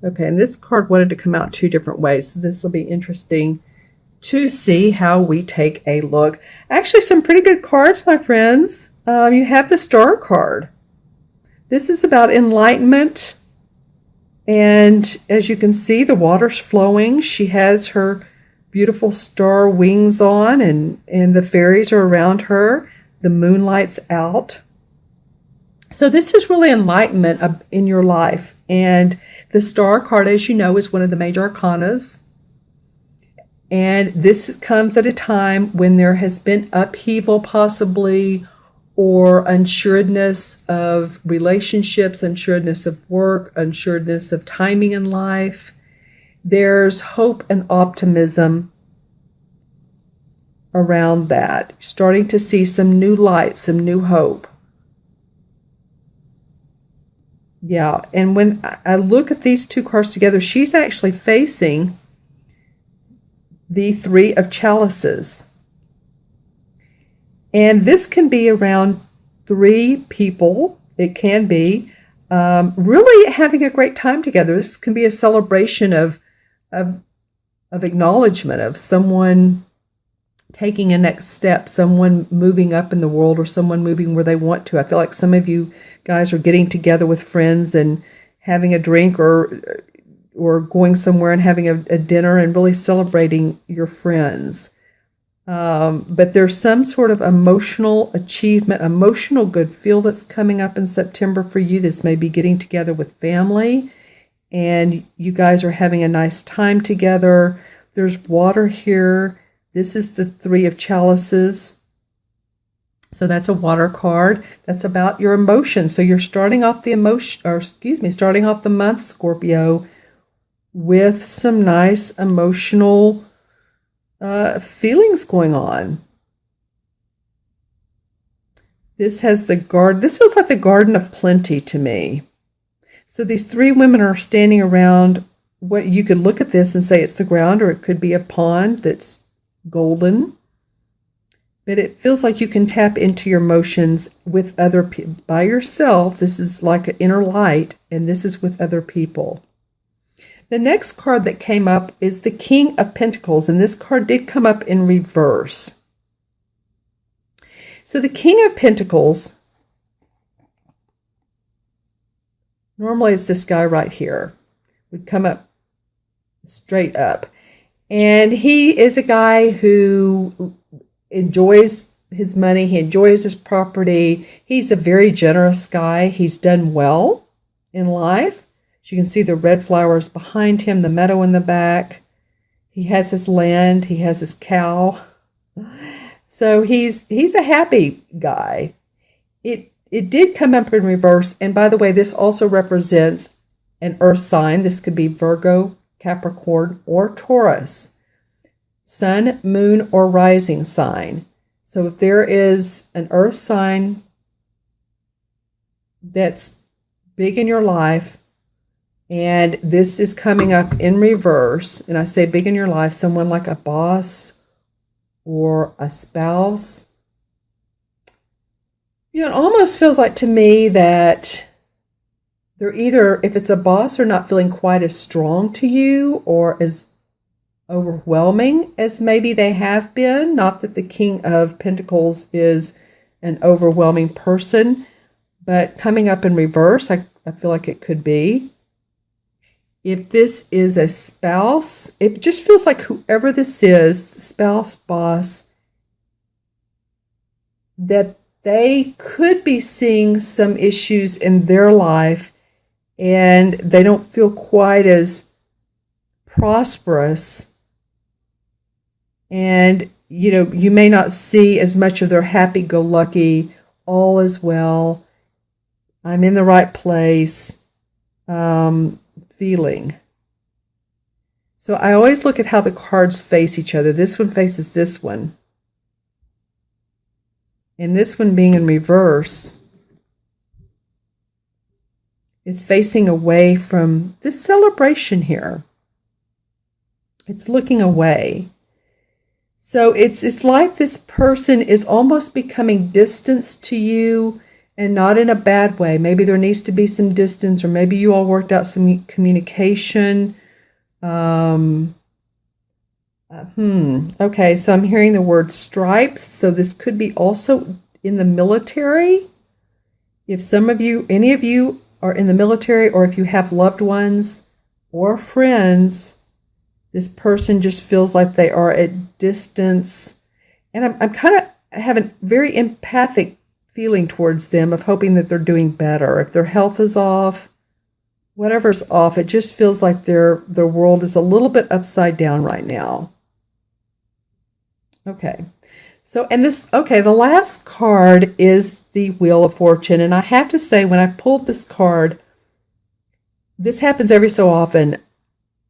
Okay, and this card wanted to come out two different ways, so this will be interesting to see how we take a look. Actually, some pretty good cards, my friends. You have the Star card. This is about enlightenment, and as you can see, the water's flowing. She has her beautiful star wings on, and the fairies are around her. The moonlight's out. So this is really enlightenment in your life. And the Star card, as you know, is one of the major arcanas. And this comes at a time when there has been upheaval possibly, or unsureness of relationships, unsureness of work, unsureness of timing in life. There's hope and optimism around that. Starting to see some new light, some new hope. Yeah, and when I look at these two cards together, she's actually facing the Three of Chalices. And this can be around three people. It can be really having a great time together. This can be a celebration of acknowledgement of someone taking a next step, someone moving up in the world, or someone moving where they want to. I feel like some of you guys are getting together with friends and having a drink, or going somewhere and having a dinner and really celebrating your friends. But there's some sort of emotional achievement, emotional good feel that's coming up in September for you. This may be getting together with family, and you guys are having a nice time together. There's water here. This is the Three of Chalices. So that's a water card. That's about your emotions. So you're starting off starting off the month, Scorpio, with some nice emotional feelings going on. This has the garden. This feels like the Garden of Plenty to me. So these three women are standing around what you could look at this and say it's the ground, or it could be a pond that's golden. But it feels like you can tap into your emotions with other people. By yourself, this is like an inner light, and this is with other people. The next card that came up is the King of Pentacles, and this card did come up in reverse. So the King of Pentacles, normally it's this guy right here, would come up straight up. And he is a guy who enjoys his money. He enjoys his property. He's a very generous guy. He's done well in life. As you can see, the red flowers behind him, the meadow in the back. He has his land. He has his cow. So he's a happy guy. It did come up in reverse. And by the way, this also represents an earth sign. This could be Virgo, Capricorn, or Taurus. Sun, moon, or rising sign. So if there is an earth sign that's big in your life, and this is coming up in reverse, and I say big in your life, someone like a boss or a spouse, it almost feels like to me that they're either, if it's a boss, they're not feeling quite as strong to you or as overwhelming as maybe they have been. Not that the King of Pentacles is an overwhelming person, but coming up in reverse, I feel like it could be. If this is a spouse, it just feels like whoever this is, the spouse, boss, that they could be seeing some issues in their life and they don't feel quite as prosperous. And, you may not see as much of their happy-go-lucky, all is well, I'm in the right place, feeling. So I always look at how the cards face each other. This one faces this one. And this one being in reverse is facing away from this celebration here. It's looking away. So it's like this person is almost becoming distanced to you, and not in a bad way. Maybe there needs to be some distance, or maybe you all worked out some communication. Okay, so I'm hearing the word stripes. So this could be also in the military. If some of you, any of you are in the military, or if you have loved ones or friends, this person just feels like they are at distance. And I'm kind of having a very empathic feeling towards them, of hoping that they're doing better. If their health is off, whatever's off, it just feels like their world is a little bit upside down right now. Okay. So, the last card is the Wheel of Fortune. And I have to say, when I pulled this card, this happens every so often.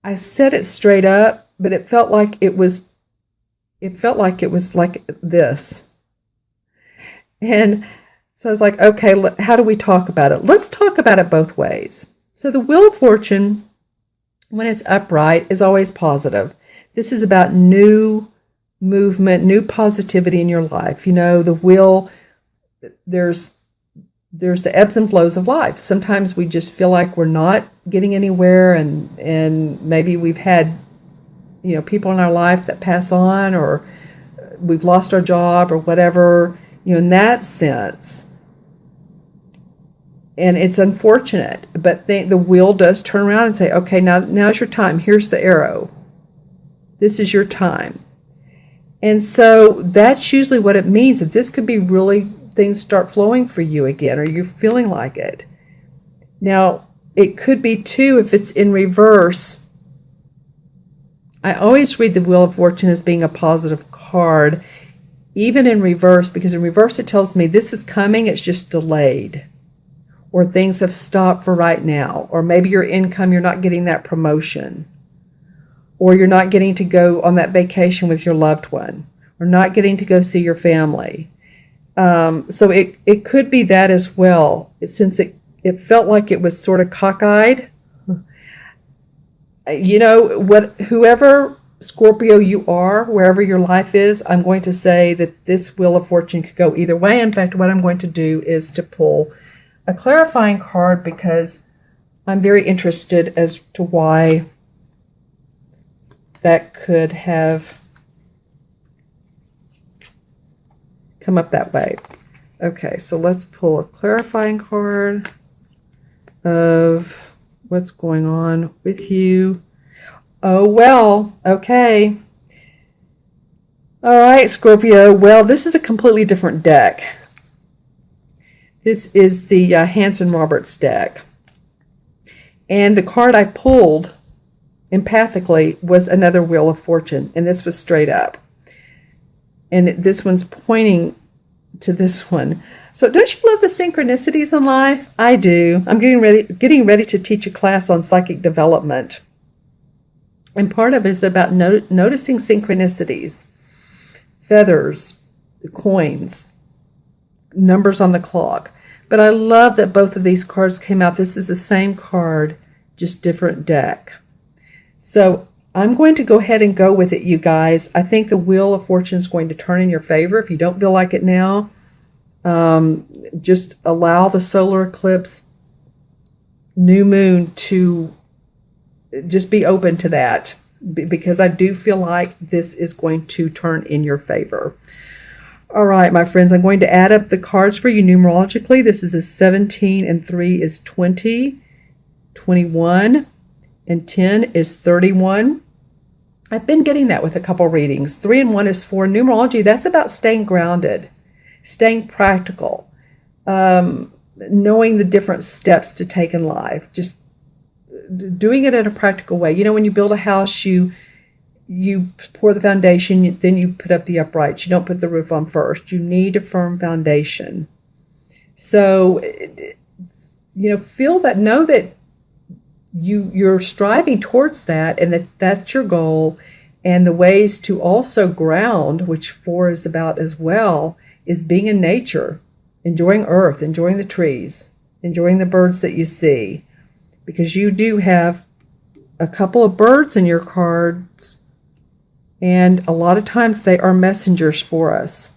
I said it straight up, but it felt like it was like this. And so I was like, okay, how do we talk about it? Let's talk about it both ways. So the Wheel of Fortune, when it's upright, is always positive. This is about new movement, new positivity in your life. You know, the wheel, there's the ebbs and flows of life. Sometimes we just feel like we're not getting anywhere, and maybe we've had, you know, people in our life that pass on, or we've lost our job or whatever, you know, in that sense. And it's unfortunate, but the wheel does turn around and say, okay, now's your time. Here's the arrow. This is your time. And so that's usually what it means. That this could be really, things start flowing for you again, or you're feeling like it. Now, it could be too, if it's in reverse. I always read the Wheel of Fortune as being a positive card, even in reverse, because in reverse it tells me this is coming, it's just delayed, or things have stopped for right now, or maybe your income, you're not getting that promotion, or you're not getting to go on that vacation with your loved one, or not getting to go see your family. So it could be that as well, since it felt like it was sort of cockeyed. You know, whoever Scorpio you are, wherever your life is, I'm going to say that this Wheel of Fortune could go either way. In fact, what I'm going to do is to pull a clarifying card, because I'm very interested as to why that could have come up that way. Okay, so let's pull a clarifying card of what's going on with you. Oh, well, okay. All right, Scorpio. Well, this is a completely different deck. This is the Hanson Roberts deck. And the card I pulled empathically was another Wheel of Fortune, and this was straight up. And this one's pointing to this one. So don't you love the synchronicities in life? I do. I'm getting ready to teach a class on psychic development. And part of it is about noticing synchronicities, feathers, coins, numbers on the clock. But I love that both of these cards came out. This is the same card, just different deck. So I'm going to go ahead and go with it, you guys. I think the Wheel of Fortune is going to turn in your favor. If you don't feel like it now, just allow the solar eclipse, new moon, to just be open to that, because I do feel like this is going to turn in your favor. All right, my friends, I'm going to add up the cards for you numerologically. This is a 17, and 3 is 20, 21, and 10 is 31. I've been getting that with a couple readings. 3 and 1 is 4. Numerology, that's about staying grounded, staying practical, knowing the different steps to take in life, just doing it in a practical way. You know, when you build a house, you pour the foundation, then you put up the uprights. You don't put the roof on first. You need a firm foundation. So, you know, feel that, know that you're striving towards that, and that's your goal. And the ways to also ground, which 4 is about as well, is being in nature, enjoying earth, enjoying the trees, enjoying the birds that you see, because you do have a couple of birds in your cards, and a lot of times they are messengers for us.